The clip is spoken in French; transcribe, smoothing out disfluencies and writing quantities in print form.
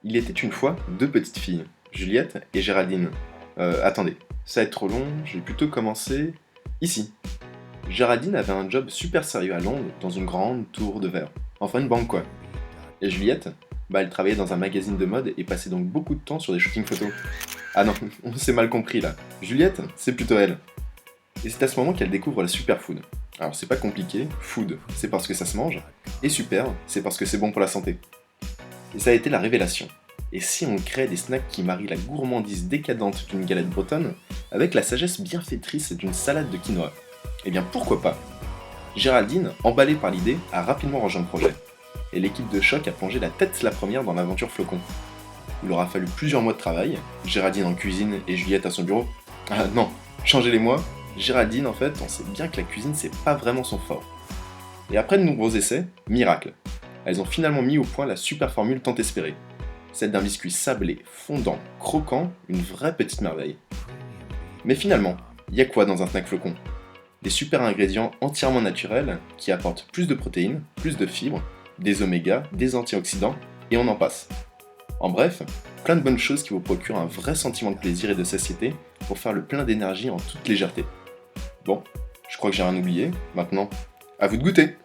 Il était une fois deux petites filles, Juliette et Géraldine. Attendez, ça va être trop long, je vais plutôt commencer ici. Géraldine avait un job super sérieux à Londres, dans une grande tour de verre. Enfin une banque quoi. Et Juliette, elle travaillait dans un magazine de mode et passait donc beaucoup de temps sur des shootings photos. Ah non, on s'est mal compris là. Juliette, c'est plutôt elle. Et c'est à ce moment qu'elle découvre la superfood. Alors c'est pas compliqué, food, c'est parce que ça se mange, et super, c'est parce que c'est bon pour la santé. Et ça a été la révélation. Et si on crée des snacks qui marient la gourmandise décadente d'une galette bretonne avec la sagesse bienfaitrice d'une salade de quinoa? Eh bien pourquoi pas? Géraldine, emballée par l'idée, a rapidement rejoint le projet. Et l'équipe de choc a plongé la tête la première dans l'aventure flocon. Il aura fallu plusieurs mois de travail, Géraldine en cuisine et Juliette à son bureau. Ah non, changez les mois, Géraldine en fait, on sait bien que la cuisine c'est pas vraiment son fort. Et après de nombreux essais, miracle, elles ont finalement mis au point la super formule tant espérée. Celle d'un biscuit sablé, fondant, croquant, une vraie petite merveille. Mais finalement, il y a quoi dans un snack flocon? Des super ingrédients entièrement naturels qui apportent plus de protéines, plus de fibres, des oméga, des antioxydants, et on en passe. En bref, plein de bonnes choses qui vous procurent un vrai sentiment de plaisir et de satiété pour faire le plein d'énergie en toute légèreté. Bon, je crois que j'ai rien oublié, maintenant, à vous de goûter!